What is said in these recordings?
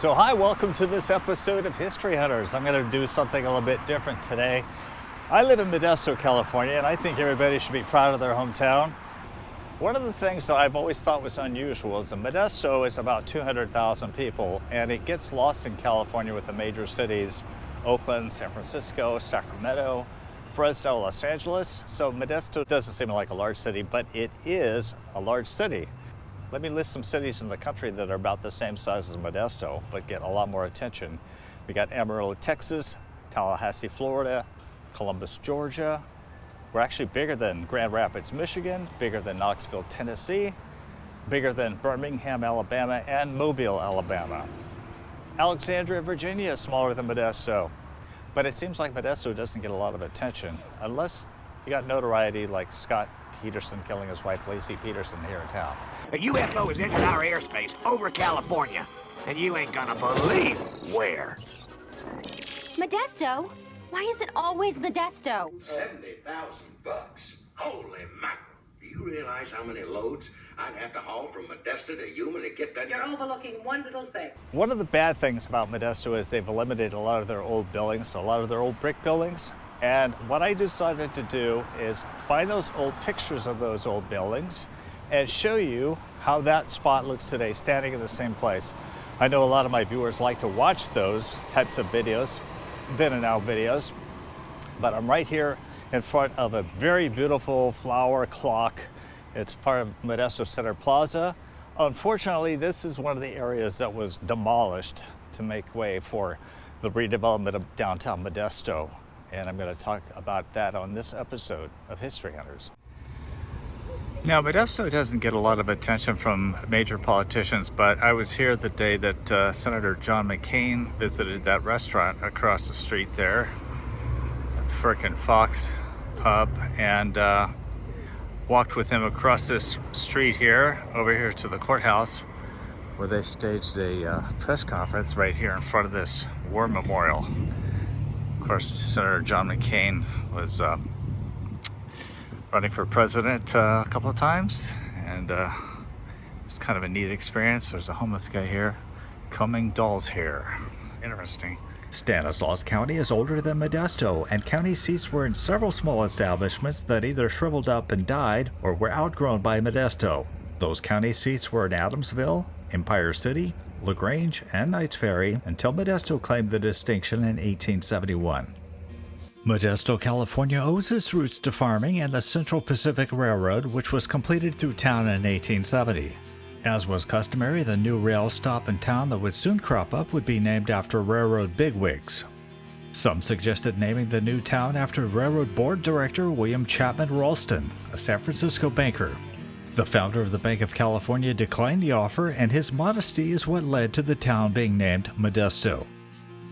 So hi, welcome to this episode of History Hunters. I'm going to do something a little bit different today. I live in Modesto, California, and I think everybody should be proud of their hometown. One of the things that I've always thought was unusual is that Modesto is about 200,000 people, and it gets lost in California with the major cities, Oakland, San Francisco, Sacramento, Fresno, Los Angeles. So Modesto doesn't seem like a large city, but it is a large city. Let me list some cities in the country that are about the same size as Modesto, but get a lot more attention. We got Amarillo, Texas, Tallahassee, Florida, Columbus, Georgia. We're actually bigger than Grand Rapids, Michigan, bigger than Knoxville, Tennessee, bigger than Birmingham, Alabama, and Mobile, Alabama. Alexandria, Virginia is smaller than Modesto, but it seems like Modesto doesn't get a lot of attention unless you got notoriety like Scott Peterson killing his wife, Lacey Peterson, here in town. A UFO has entered our airspace over California, and you ain't gonna believe where. Modesto? Why is it always Modesto? $70,000. Holy mackerel. Do you realize how many loads I'd have to haul from Modesto to Yuma to get that? You're overlooking one little thing. One of the bad things about Modesto is they've eliminated a lot of their old buildings, a lot of their old brick buildings. And what I decided to do is find those old pictures of those old buildings and show you how that spot looks today, standing in the same place. I know a lot of my viewers like to watch those types of videos, then and now videos, but I'm right here in front of a very beautiful flower clock. It's part of Modesto Center Plaza. Unfortunately, this is one of the areas that was demolished to make way for the redevelopment of downtown Modesto. And I'm going to talk about that on this episode of History Hunters. Now, Modesto doesn't get a lot of attention from major politicians, but I was here the day that Senator John McCain visited that restaurant across the street there, frickin' Fox Pub, and walked with him across this street here, over here to the courthouse, where they staged a press conference right here in front of this war memorial. Of course, Senator John McCain was running for president a couple of times, and it's kind of a neat experience. There's a homeless guy here combing doll's hair. Interesting. Stanislaus County is older than Modesto, and county seats were in several small establishments that either shriveled up and died or were outgrown by Modesto. Those county seats were in Adamsville, Empire City, LaGrange, and Knights Ferry until Modesto claimed the distinction in 1871. Modesto, California owes its roots to farming and the Central Pacific Railroad, which was completed through town in 1870. As was customary, the new rail stop in town that would soon crop up would be named after railroad bigwigs. Some suggested naming the new town after Railroad Board Director William Chapman Ralston, a San Francisco banker. The founder of the Bank of California declined the offer, and his modesty is what led to the town being named Modesto.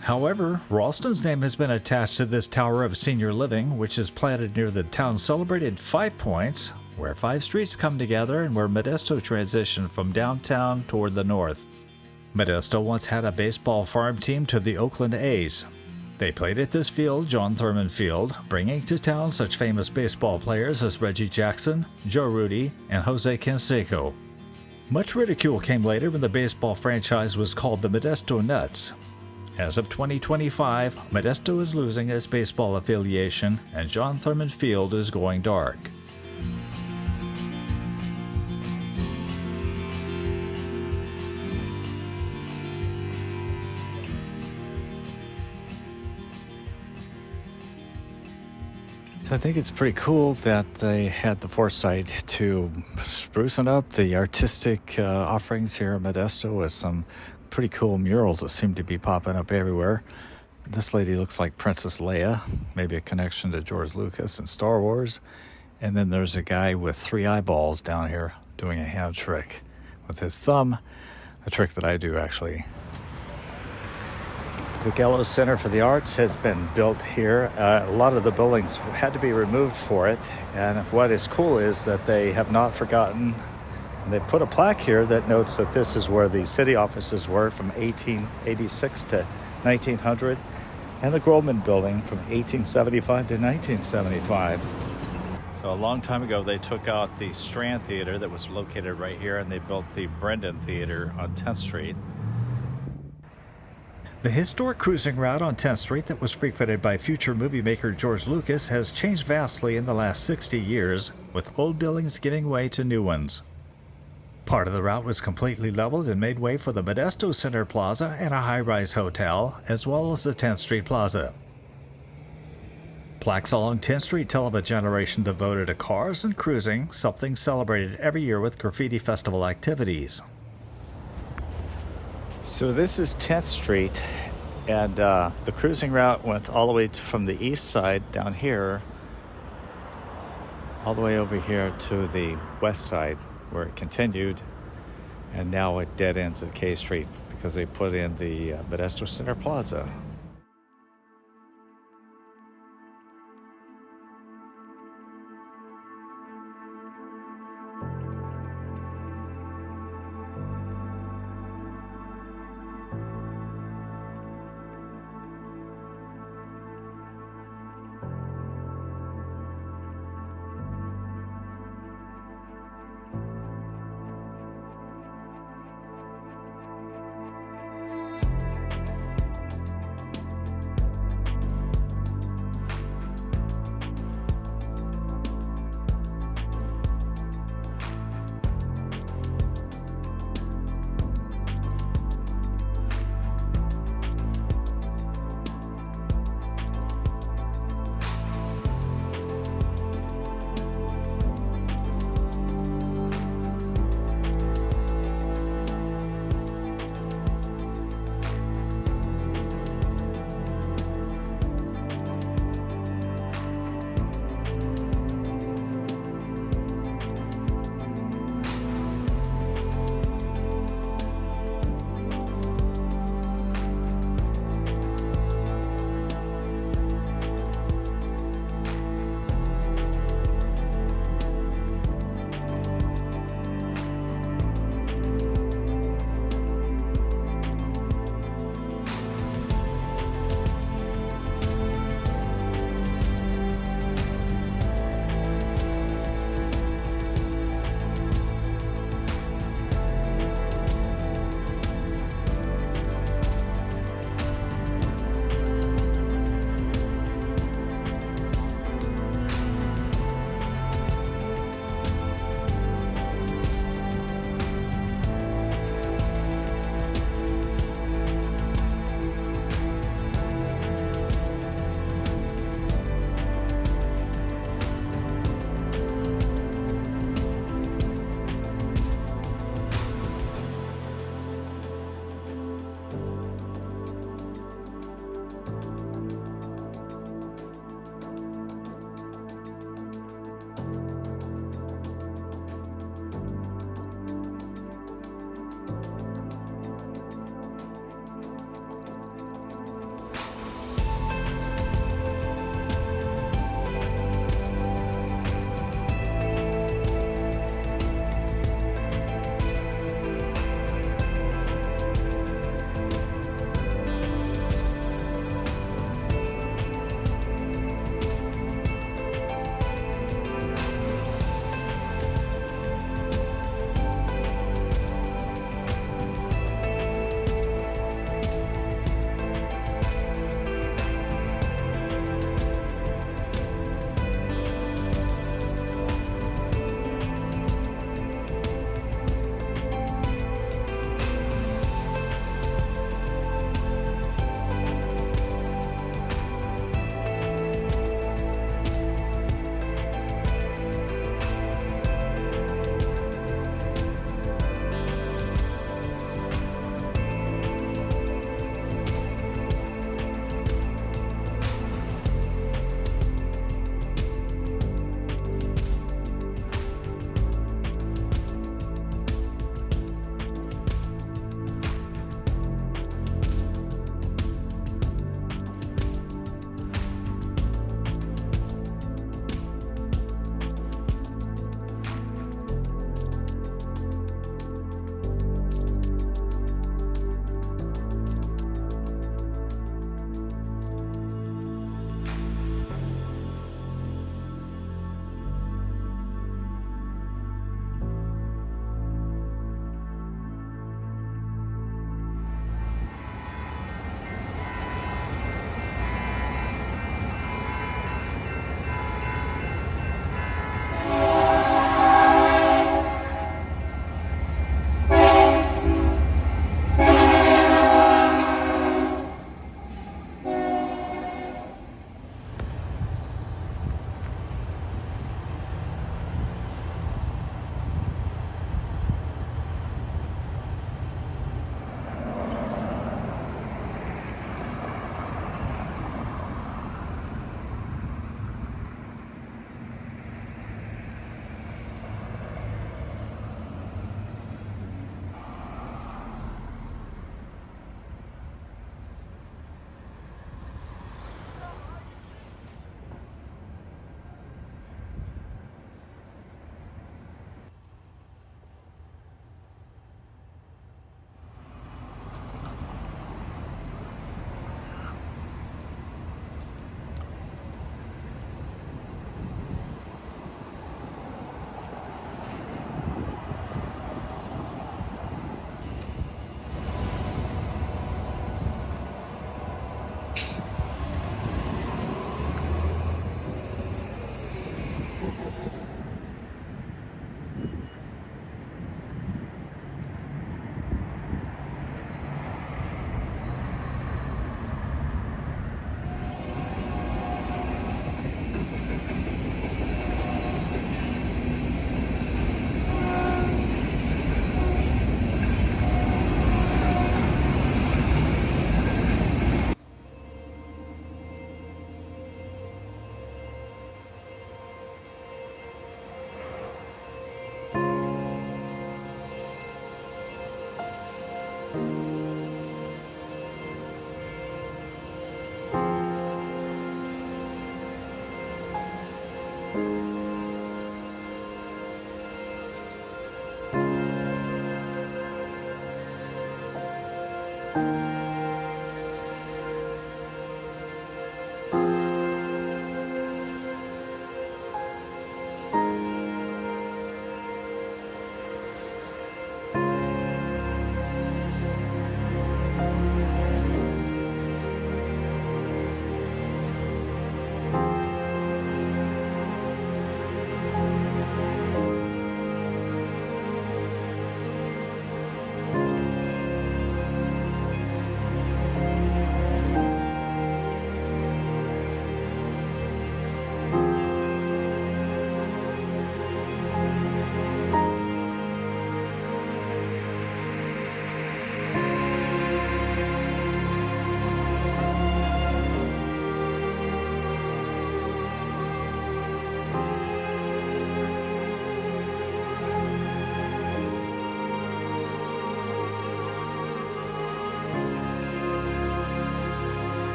However, Ralston's name has been attached to this tower of senior living, which is planted near the town's celebrated Five Points, where five streets come together and where Modesto transitioned from downtown toward the north. Modesto once had a baseball farm team to the Oakland A's. They played at this field, John Thurman Field, bringing to town such famous baseball players as Reggie Jackson, Joe Rudy, and Jose Canseco. Much ridicule came later when the baseball franchise was called the Modesto Nuts. As of 2025, Modesto is losing its baseball affiliation, and John Thurman Field is going dark. So I think it's pretty cool that they had the foresight to sprucing up the artistic offerings here in Modesto with some pretty cool murals that seem to be popping up everywhere. This lady looks like Princess Leia, maybe a connection to George Lucas and Star Wars. And then there's a guy with three eyeballs down here doing a hand trick with his thumb, a trick that I do actually. The Gallows Center for the Arts has been built here. A lot of the buildings had to be removed for it, and what is cool is that they have not forgotten, and they put a plaque here that notes that this is where the city offices were from 1886 to 1900, and the Grolman Building from 1875 to 1975. So a long time ago, they took out the Strand Theater that was located right here, and they built the Brendan Theater on 10th Street. The historic cruising route on 10th Street that was frequented by future movie maker George Lucas has changed vastly in the last 60 years, with old buildings giving way to new ones. Part of the route was completely leveled and made way for the Modesto Center Plaza and a high-rise hotel, as well as the 10th Street Plaza. Plaques along 10th Street tell of a generation devoted to cars and cruising, something celebrated every year with graffiti festival activities. So this is 10th Street, and the cruising route went all the way from the east side down here, all the way over here to the west side, where it continued, and now it dead ends at K Street because they put in the Modesto Center Plaza.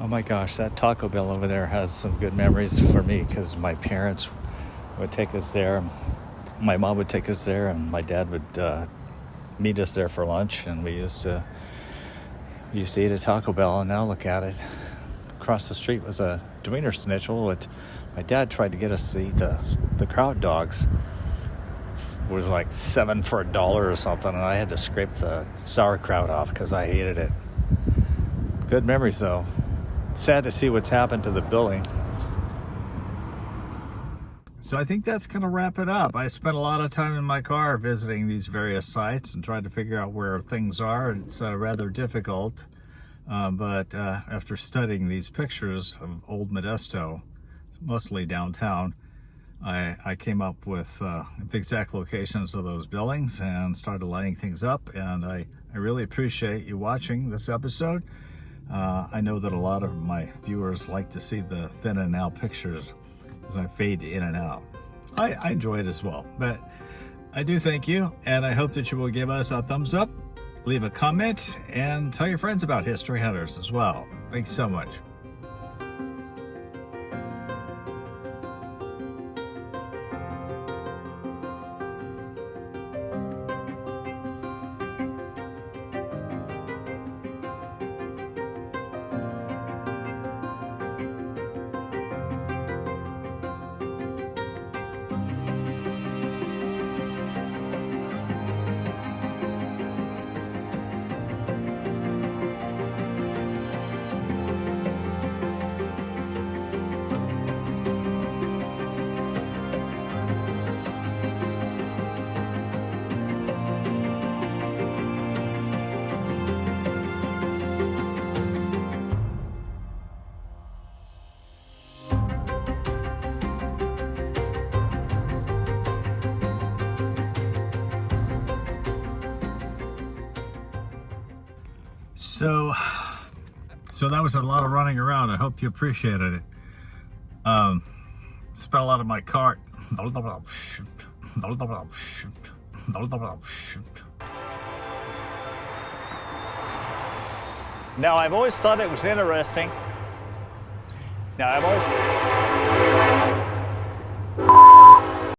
Oh my gosh, that Taco Bell over there has some good memories for me because my parents would take us there. My mom would take us there, and my dad would meet us there for lunch, and we used to eat at Taco Bell. And now look at it. Across the street was a Wiener Schnitzel, which my dad tried to get us to eat the kraut dogs. It was like $7 for $1 or something, and I had to scrape the sauerkraut off because I hated it. Good memories, though. Sad to see what's happened to the building. So I think that's going to wrap it up. I spent a lot of time in my car visiting these various sites and trying to figure out where things are. It's rather difficult, but after studying these pictures of old Modesto, mostly downtown, I came up with the exact locations of those buildings and started lining things up. And I really appreciate you watching this episode. I know that a lot of my viewers like to see the thin and out pictures as I fade in and out. I enjoy it as well, but I do thank you, and I hope that you will give us a thumbs up, leave a comment, and tell your friends about History Hunters as well. Thank you so much. So that was a lot of running around. I hope you appreciated it. Spent a lot of my car. Now, I've always thought it was interesting. Now, I've always